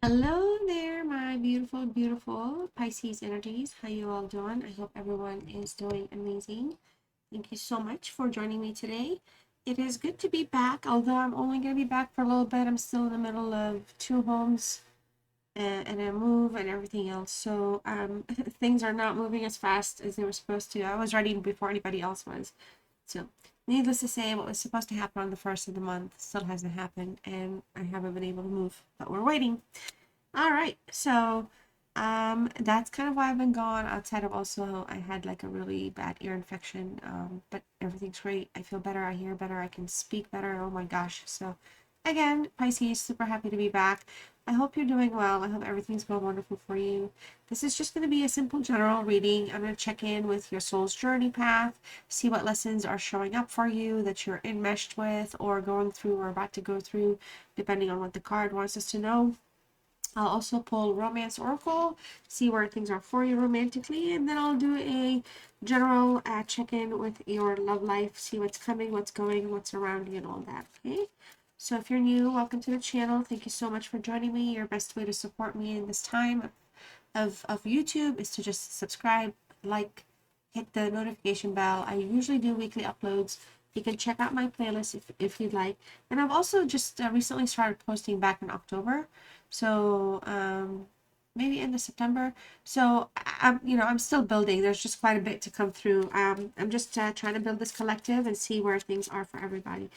Hello there, my beautiful, beautiful Pisces energies. How you all doing? I hope everyone is doing amazing. Thank you so much for joining me today. It is good to be back, although I'm only going to be back for a little bit. I'm still in the middle of two homes and a move and everything else. So things are not moving as fast as they were supposed to. I was ready before anybody else was. So needless to say, what was supposed to happen on the first of the month still hasn't happened, and I haven't been able to move, but we're waiting. All right. So that's kind of why I've been gone. Outside of also I had like a really bad ear infection. But everything's great. I feel better, I hear better, I can speak better. Oh my gosh. So again, Pisces, super happy to be back. I hope you're doing well. I hope everything's going wonderful for you. This is just going to be a simple general reading. I'm going to check in with your soul's journey path, see what lessons are showing up for you that you're enmeshed with or going through or about to go through, depending on what the card wants us to know. I'll also pull Romance Oracle, see where things are for you romantically, and then I'll do a general check-in with your love life, see what's coming, what's going, what's around you, and all that, okay? So if you're new, welcome to the channel. Thank you so much for joining me. Your best way to support me in this time of YouTube is to just subscribe, like, hit the notification bell. I usually do weekly uploads. You can check out my playlist if you'd like. And I've also just recently started posting back in October. So maybe end of September. So I'm still building. There's just quite a bit to come through. I'm just trying to build this collective and see where things are for everybody.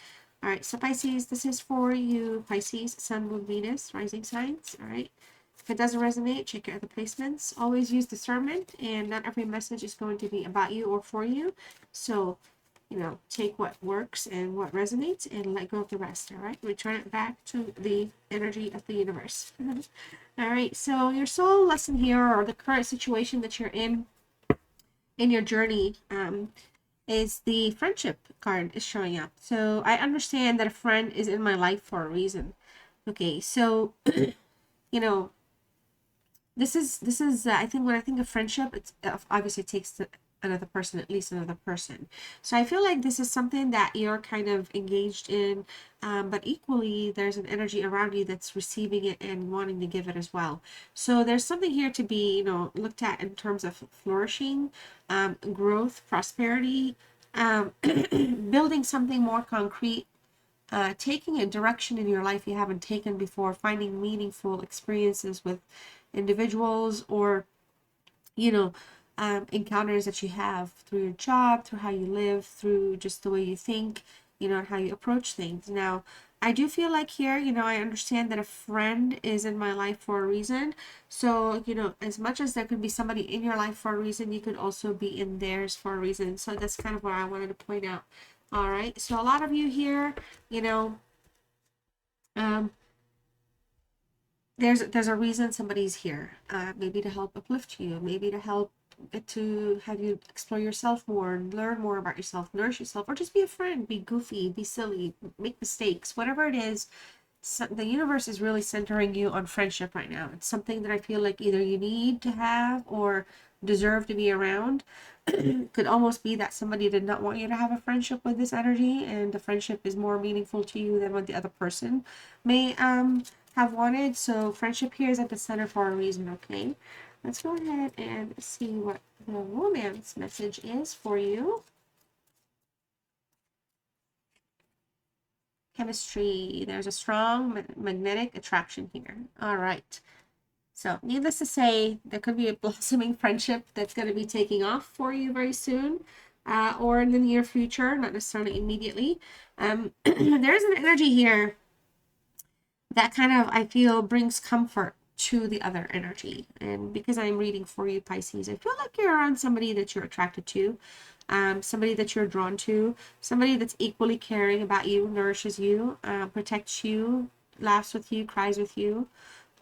All right, so Pisces, this is for you, Pisces, Sun, Moon, Venus, rising signs. All right. If it doesn't resonate, check your other placements. Always use discernment, and not every message is going to be about you or for you. So, take what works and what resonates and let go of the rest. All right. Return it back to the energy of the universe. All right. So, your soul lesson here, or the current situation that you're in your journey, is the friendship card is showing up. So, I understand that a friend is in my life for a reason. Okay. So, you know, this is I think when I think of friendship, it's obviously it takes another person, at least another person. So I feel like this is something that you're kind of engaged in, but equally there's an energy around you that's receiving it and wanting to give it as well. So there's something here to be looked at in terms of flourishing, growth, prosperity, building something more concrete, taking a direction in your life you haven't taken before, finding meaningful experiences with individuals or, you know, encounters that you have through your job, through how you live, through just the way you think, and how you approach things. Now, I do feel like here, I understand that a friend is in my life for a reason. So, as much as there could be somebody in your life for a reason, you could also be in theirs for a reason. So that's kind of what I wanted to point out. All right. So a lot of you here, you know, um, there's a reason somebody's here. Maybe to help uplift you, maybe to help to have you explore yourself more and learn more about yourself, nourish yourself, or just be a friend, be goofy, be silly, make mistakes, whatever it is. So the universe is really centering you on friendship right now. It's something that I feel like either you need to have or deserve to be around. Could almost be that somebody did not want you to have a friendship with this energy, and the friendship is more meaningful to you than what the other person may have wanted. So friendship here is at the center for a reason. Okay, let's go ahead and see what the romance message is for you. Chemistry. There's a strong magnetic attraction here. All right. So, needless to say, there could be a blossoming friendship that's going to be taking off for you very soon, or in the near future, not necessarily immediately. There's an energy here that kind of, I feel, brings comfort to the other energy. And because I'm reading for you, Pisces, I feel like you're around somebody that you're attracted to, somebody that you're drawn to, somebody that's equally caring about you, nourishes you, protects you, laughs with you, cries with you.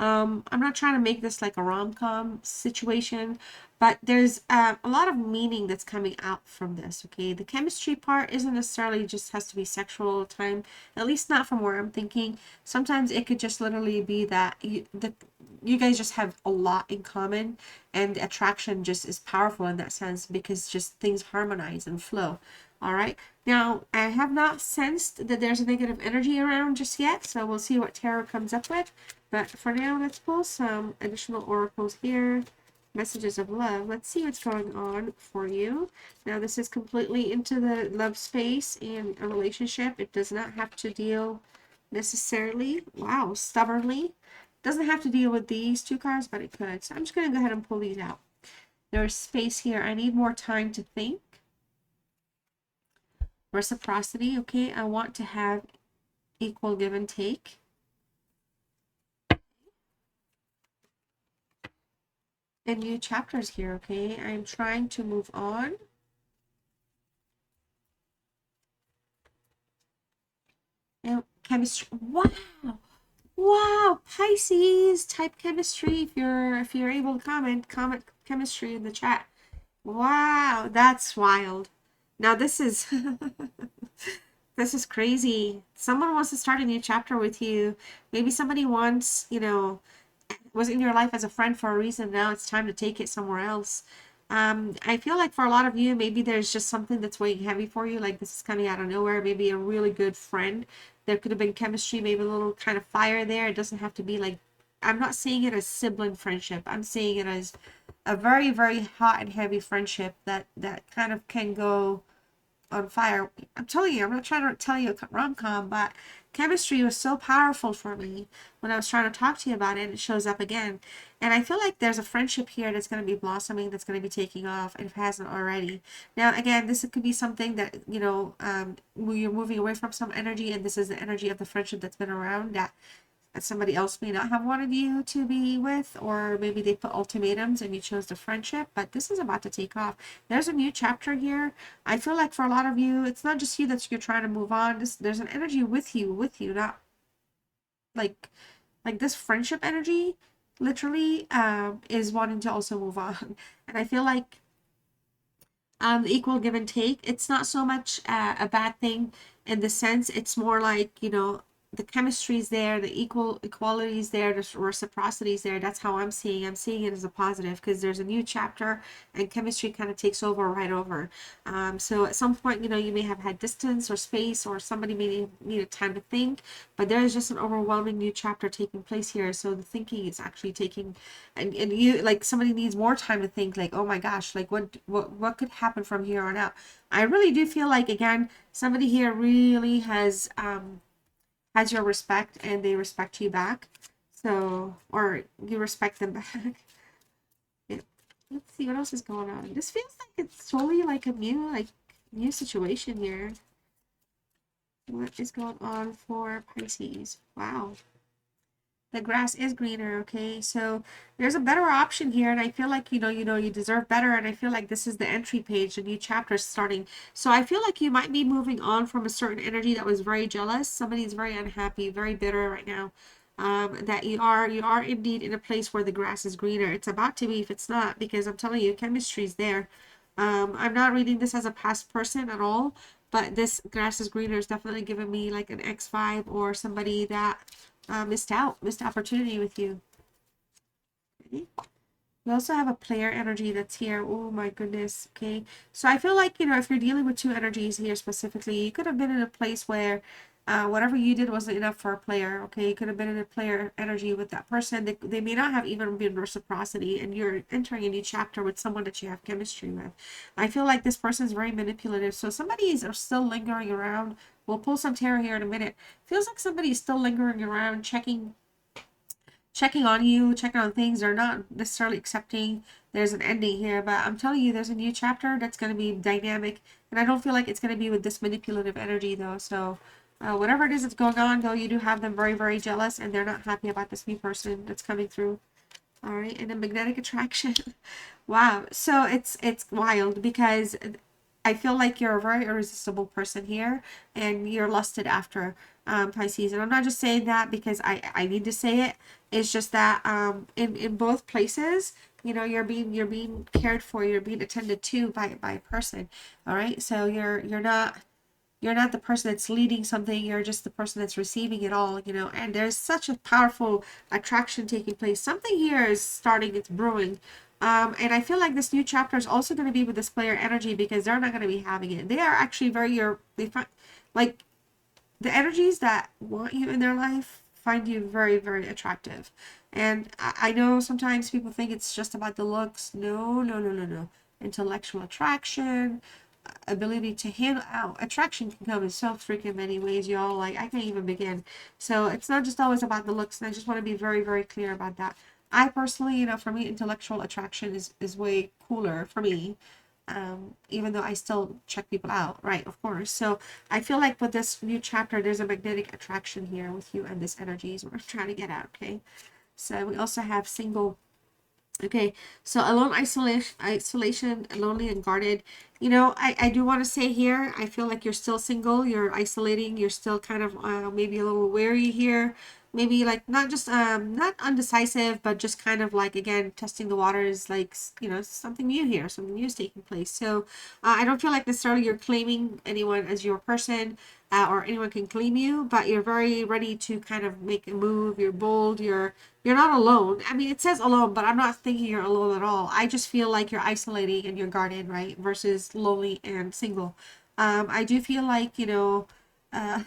I'm not trying to make this like a rom-com situation, but there's a lot of meaning that's coming out from this. Okay, the chemistry part isn't necessarily just has to be sexual all the time, at least not from where I'm thinking. Sometimes it could just literally be that you guys just have a lot in common, and the attraction just is powerful in that sense because just things harmonize and flow. All right. Now, I have not sensed that there's a negative energy around just yet, so we'll see what tarot comes up with. But for now, let's pull some additional oracles here. Messages of love. Let's see what's going on for you. Now, this is completely into the love space and a relationship. It does not have to deal necessarily, wow, stubbornly. Doesn't have to deal with these two cards, but it could. So I'm just going to go ahead and pull these out. There's space here. I need more time to think. Reciprocity, okay? I want to have equal give and take. And new chapters here, okay? I'm trying to move on. And chemistry. Wow! Wow! Pisces type chemistry. If you're able to comment chemistry in the chat. Wow, that's wild. Now this is this is crazy. Someone wants to start a new chapter with you. Maybe somebody wants, you know, was in your life as a friend for a reason. Now it's time to take it somewhere else. I feel like for a lot of you, maybe there's just something that's weighing heavy for you. Like this is coming out of nowhere. Maybe a really good friend. There could have been chemistry, maybe a little kind of fire there. It doesn't have to be like, I'm not seeing it as sibling friendship. I'm seeing it as a very, very hot and heavy friendship that kind of can go on fire. I'm telling you, I'm not trying to tell you a rom-com, but chemistry was so powerful for me when I was trying to talk to you about it, and it shows up again. And I feel like there's a friendship here that's going to be blossoming, that's going to be taking off, if it hasn't already. Now, again, this could be something that, you know, you're moving away from some energy, and this is the energy of the friendship that's been around that somebody else may not have wanted you to be with, or maybe they put ultimatums and you chose the friendship, but this is about to take off. There's a new chapter here. I feel like for a lot of you, it's not just you that you're trying to move on. There's an energy with you, not like this friendship energy literally is wanting to also move on. And I feel like the equal give and take, it's not so much a bad thing in the sense, it's more like, you know, the chemistry is there, the equality is there, the reciprocity is there. That's how I'm seeing it as a positive, because there's a new chapter and chemistry kind of takes over right over. So at some point, you know, you may have had distance or space, or somebody may need time to think, but there is just an overwhelming new chapter taking place here. So the thinking is actually taking, and you, like, somebody needs more time to think, like, oh my gosh, like what could happen from here on out. I really do feel like, again, somebody here really has your respect, and they respect you back. So, or you respect them back. Yeah. Let's see what else is going on. This feels like it's totally like a new situation here. What is going on for Pisces? Wow. The grass is greener, okay? So there's a better option here, and I feel like, you deserve better, and I feel like this is the entry page, a new chapter starting. So I feel like you might be moving on from a certain energy that was very jealous. Somebody's very unhappy, very bitter right now. That you are indeed in a place where the grass is greener. It's about to be, if it's not, because I'm telling you, chemistry's there. I'm not reading this as a past person at all, but this grass is greener is definitely giving me like an X vibe, or somebody that missed opportunity with you. Okay. We also have a player energy that's here. Oh my goodness. Okay. So I feel like, if you're dealing with two energies here specifically, you could have been in a place where whatever you did wasn't enough for a player. Okay. You could have been in a player energy with that person. They may not have even been reciprocity, and you're entering a new chapter with someone that you have chemistry with. I feel like this person is very manipulative. So somebody is still lingering around. We'll pull some tarot here in a minute. Feels like somebody is still lingering around, checking on you, checking on things. They're not necessarily accepting there's an ending here, but I'm telling you, there's a new chapter that's going to be dynamic, and I don't feel like it's going to be with this manipulative energy, though. So whatever it is that's going on, though, you do have them very, very jealous, and they're not happy about this new person that's coming through. All right, and a magnetic attraction. Wow. So it's wild, because I feel like you're a very irresistible person here, and you're lusted after, Pisces. And I'm not just saying that because I need to say it. It's just that in both places, you're being cared for, you're being attended to by a person. All right, so you're not the person that's leading something, you're just the person that's receiving it all, and there's such a powerful attraction taking place. Something here is starting, it's brewing And I feel like this new chapter is also going to be with this player energy because they're not going to be having it. They are actually they find, like, the energies that want you in their life find you very, very attractive. And I know sometimes people think it's just about the looks. No, no, no, no, no. Intellectual attraction, ability to handle out. Attraction can come in so freaking many ways, y'all. Like, I can't even begin. So it's not just always about the looks. And I just want to be very, very clear about that. I personally, for me, intellectual attraction is way cooler for me. Even though I still check people out, right? Of course. So I feel like with this new chapter, there's a magnetic attraction here with you and this energy is what I'm trying to get out, okay? So we also have single. Okay, so alone, isolation, lonely and guarded. I do want to say here, I feel like you're still single, you're isolating, you're still kind of maybe a little wary here. Maybe like not just not undecisive, but just kind of like, again, testing the waters, like, something new here, something new is taking place. So I don't feel like necessarily you're claiming anyone as your person, or anyone can claim you, but you're very ready to kind of make a move. You're bold, you're not alone. I mean, it says alone, but I'm not thinking you're alone at all. I just feel like you're isolating and you're guarded, right? Versus lonely and single. I do feel like, uh,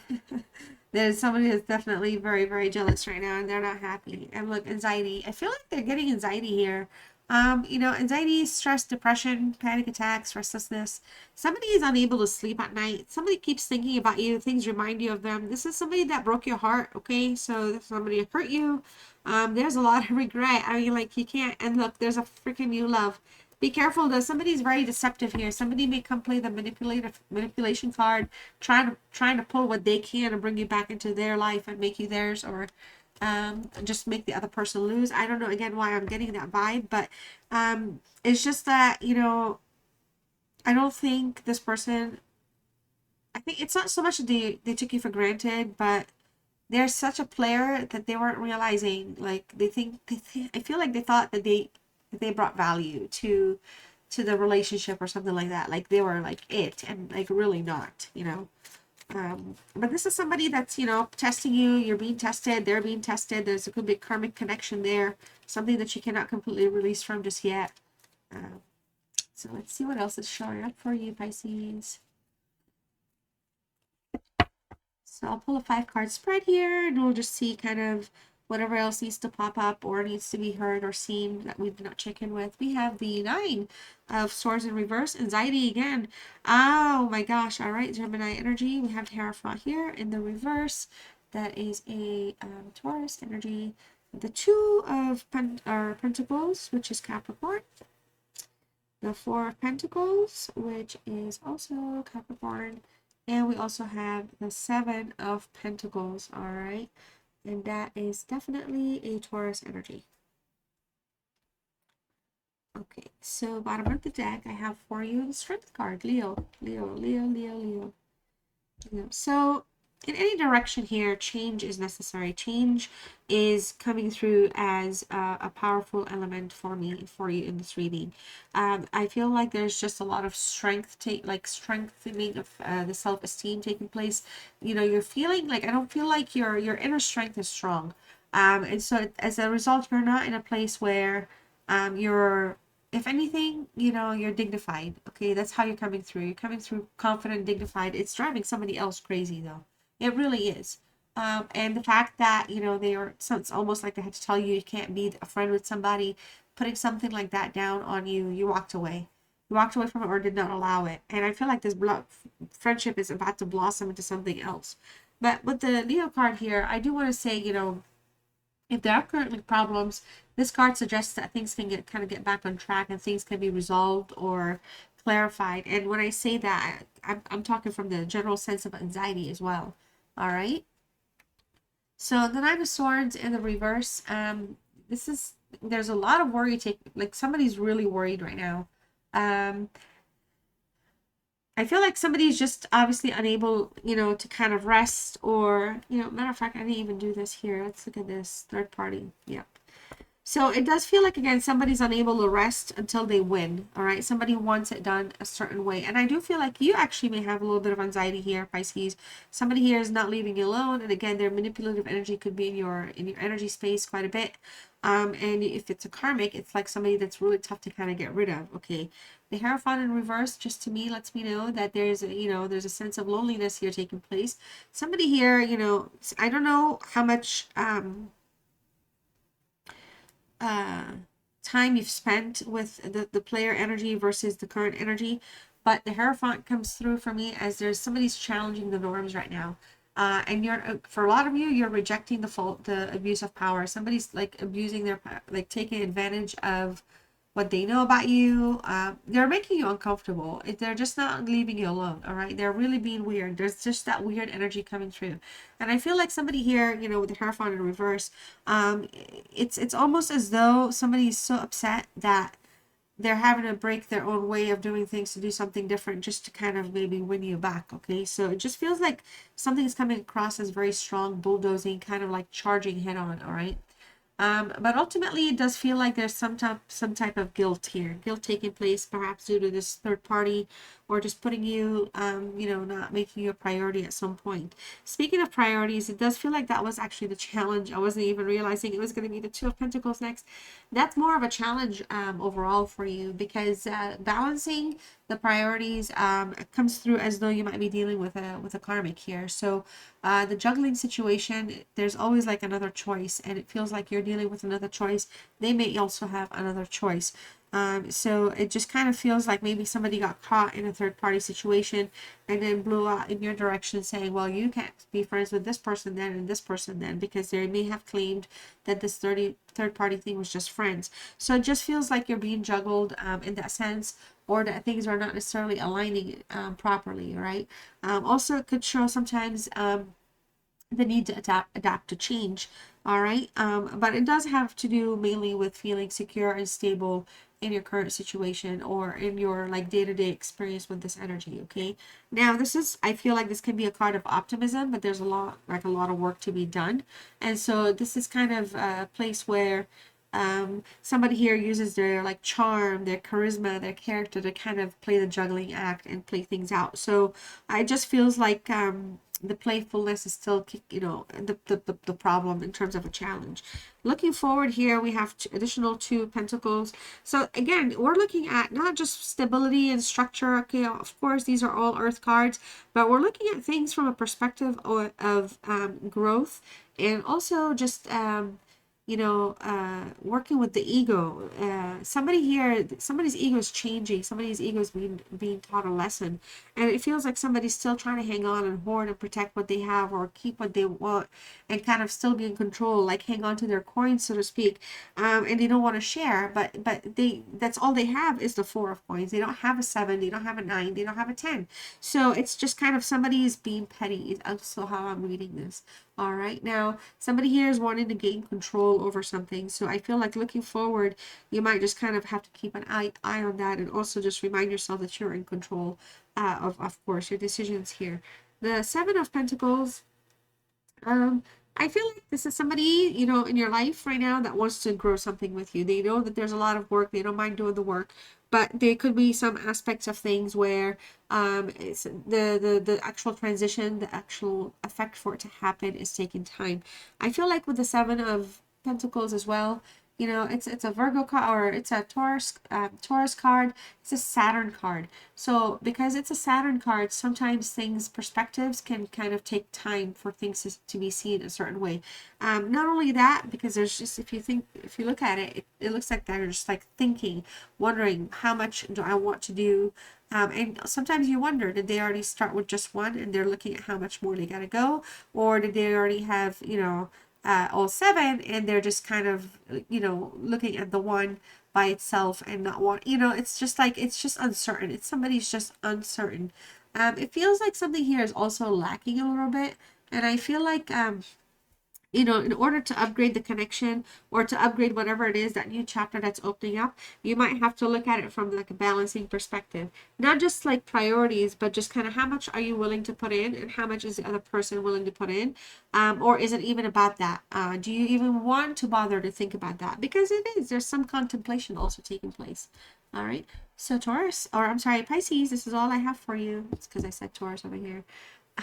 there's somebody that's definitely very, very jealous right now and they're not happy. And look, anxiety. I feel like they're getting anxiety here. Anxiety, stress, depression, panic attacks, restlessness. Somebody is unable to sleep at night. Somebody keeps thinking about you. Things remind you of them. This is somebody that broke your heart, okay? So if somebody hurt you, there's a lot of regret. I mean, like, you can't, and look, there's a freaking new love. Be careful though. Somebody's very deceptive here. Somebody may come play the manipulation card, trying to pull what they can and bring you back into their life and make you theirs, or just make the other person lose. I don't know again why I'm getting that vibe, but it's just that, I don't think this person, I think it's not so much that they took you for granted, but they're such a player that they weren't realizing, like, I feel like they thought that they brought value to the relationship or something like that, like they were like it, and like really not. But this is somebody that's, testing you. You're being tested, they're being tested. There's a good big karmic connection there, something that you cannot completely release from just yet. So let's see what else is showing up for you, Pisces. So I'll pull a 5-card spread here, and we'll just see kind of whatever else needs to pop up or needs to be heard or seen that we did not check in with. We have the 9 of Swords in reverse, anxiety again. Oh my gosh. All right, Gemini energy. We have Hierophant here in the reverse. That is a Taurus energy. The 2 of Pentacles, which is Capricorn. The 4 of Pentacles, which is also Capricorn. And we also have the 7 of Pentacles, all right? And that is definitely a Taurus energy. Okay, so bottom of the deck, I have for you the Strength card, Leo. So in any direction here, change is necessary. Change is coming through as a powerful element for me, for you in this reading. I feel like there's just a lot of strengthening of the self-esteem taking place. You're feeling like, I don't feel like your inner strength is strong. And so as a result, you're not in a place where you're, if anything, you're dignified. Okay, that's how you're coming through. You're coming through confident, dignified. It's driving somebody else crazy, though. It really is. And the fact that, so it's almost like they had to tell you can't be a friend with somebody, putting something like that down on you, you walked away. You walked away from it or did not allow it. And I feel like this friendship is about to blossom into something else. But with the Leo card here, I do want to say, if there are currently problems, this card suggests that things can get back on track and things can be resolved or clarified. And when I say that, I'm talking from the general sense of anxiety as well. All right. So the 9 of Swords in the reverse. There's a lot of worry. Like somebody's really worried right now. I feel like somebody's just obviously unable, to kind of rest, or, matter of fact, I didn't even do this here. Let's look at this third party. Yep. So it does feel like, again, somebody's unable to rest until they win. All right. Somebody wants it done a certain way. And I do feel like you actually may have a little bit of anxiety here, Pisces. Somebody here is not leaving you alone. And again, their manipulative energy could be in your energy space quite a bit. And if it's a karmic, it's like somebody that's really tough to kind of get rid of. Okay. The Hierophant in reverse, just to me, lets me know that there's there's a sense of loneliness here taking place. Somebody here, I don't know how much uh, time you've spent with the player energy versus the current energy, but the Hierophant comes through for me as there's somebody's challenging the norms right now. And you're, for a lot of you, you're rejecting the abuse of power. Somebody's like abusing like taking advantage of what they know about you. They're making you uncomfortable. They're just not leaving you alone. All right. They're really being weird. There's just that weird energy coming through. And I feel like somebody here, with the Hierophant in reverse, it's almost as though somebody's so upset that they're having to break their own way of doing things to do something different just to kind of maybe win you back. Okay. So it just feels like something's coming across as very strong, bulldozing, kind of like charging head on. All right. But ultimately, it does feel like there's some type of guilt here, guilt taking place, perhaps due to this third party, or just putting you, not making you a priority at some point. Speaking of priorities, it does feel like that was actually the challenge. I wasn't even realizing it was going to be the Two of Pentacles next. That's more of a challenge overall for you, because balancing the priorities comes through as though you might be dealing with a karmic here. So the juggling situation, there's always like another choice, and it feels like you're dealing with another choice. They may also have another choice. So it just kind of feels like maybe somebody got caught in a third party situation and then blew out in your direction saying, well, you can't be friends with this person then and this person then, because they may have claimed that this third party thing was just friends. So it just feels like you're being juggled in that sense, or that things are not necessarily aligning properly, right? Also, it could show sometimes the need to adapt to change. All right. But it does have to do mainly with feeling secure and stable in your current situation, or in your like day-to-day experience with this energy. Okay. Now I feel like this can be a card of optimism, but there's a lot of work to be done. And so this is kind of a place where somebody here uses their like charm, their charisma, their character to kind of play the juggling act and play things out. So I just feels like the playfulness is still, the problem in terms of a challenge. Looking forward here, we have additional Two Pentacles. So again, we're looking at not just stability and structure. Okay, of course, these are all Earth cards, but we're looking at things from a perspective of growth, and also just working with the ego. Somebody's ego is changing. Somebody's ego is being taught a lesson, and it feels like somebody's still trying to hang on and hoard and protect what they have, or keep what they want, and kind of still be in control, like hang on to their coins, so to speak. And they don't want to share, but that's all they have is the Four of Coins. They don't have a 7, they don't have a 9, they don't have a 10. So it's just kind of somebody's being petty, is also how I'm reading this. All right. Now, somebody here is wanting to gain control over something. So I feel like looking forward, you might just kind of have to keep an eye on that, and also just remind yourself that you're in control of course, your decisions here. The Seven of Pentacles, I feel like this is somebody, in your life right now that wants to grow something with you. They know that there's a lot of work. They don't mind doing the work, but there could be some aspects of things where it's the actual transition, the actual effect for it to happen is taking time. I feel like with the Seven of Pentacles as well, it's a Virgo card, or it's a Taurus card. It's a Saturn card. So because it's a Saturn card, sometimes perspectives can kind of take time for things to be seen a certain way. Not only that, because there's just, if you look at it, it looks like they're just like thinking, wondering, how much do I want to do? And sometimes you wonder, did they already start with just one and they're looking at how much more they gotta go? Or did they already have, all 7, and they're just kind of, looking at the one by itself and not want, it's just uncertain. Somebody's just uncertain. It feels like something here is also lacking a little bit. And I feel like you know, in order to upgrade the connection or to upgrade whatever it is, that new chapter that's opening up, you might have to look at it from like a balancing perspective. Not just like priorities, but just kind of how much are you willing to put in and how much is the other person willing to put in? Or is it even about that? Do you even want to bother to think about that? Because it is, there's some contemplation also taking place. All right. So Taurus, or I'm sorry, Pisces, this is all I have for you. It's because I said Taurus over here.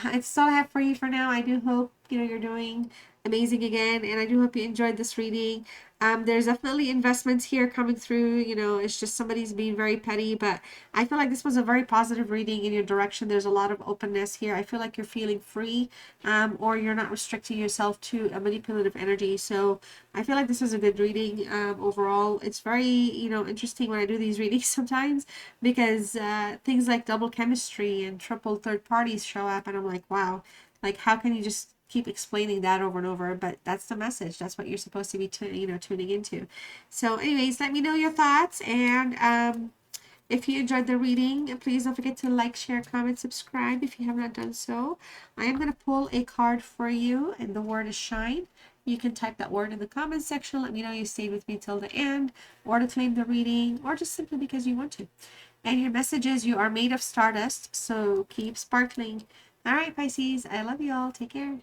It's all I have for you for now. I do hope, you know, you're doing amazing again, and I do hope you enjoyed this reading. There's definitely investments here coming through. You know, it's just somebody's being very petty, but I feel like this was a very positive reading in your direction. There's a lot of openness here. I feel like you're feeling free, or you're not restricting yourself to a manipulative energy. So I feel like this is a good reading overall. It's very, you know, interesting when I do these readings sometimes, because things like double chemistry and triple third parties show up, and I'm like, wow, like how can you just keep explaining that over and over? But that's the message. That's what you're supposed to be, you know, tuning into. So, anyways, let me know your thoughts, and if you enjoyed the reading, please don't forget to like, share, comment, subscribe if you have not done so. I am going to pull a card for you, and the word is shine. You can type that word in the comment section. Let me know you stayed with me till the end, or to claim the reading, or just simply because you want to. And your message is you are made of stardust, so keep sparkling. All right, Pisces, I love you all. Take care.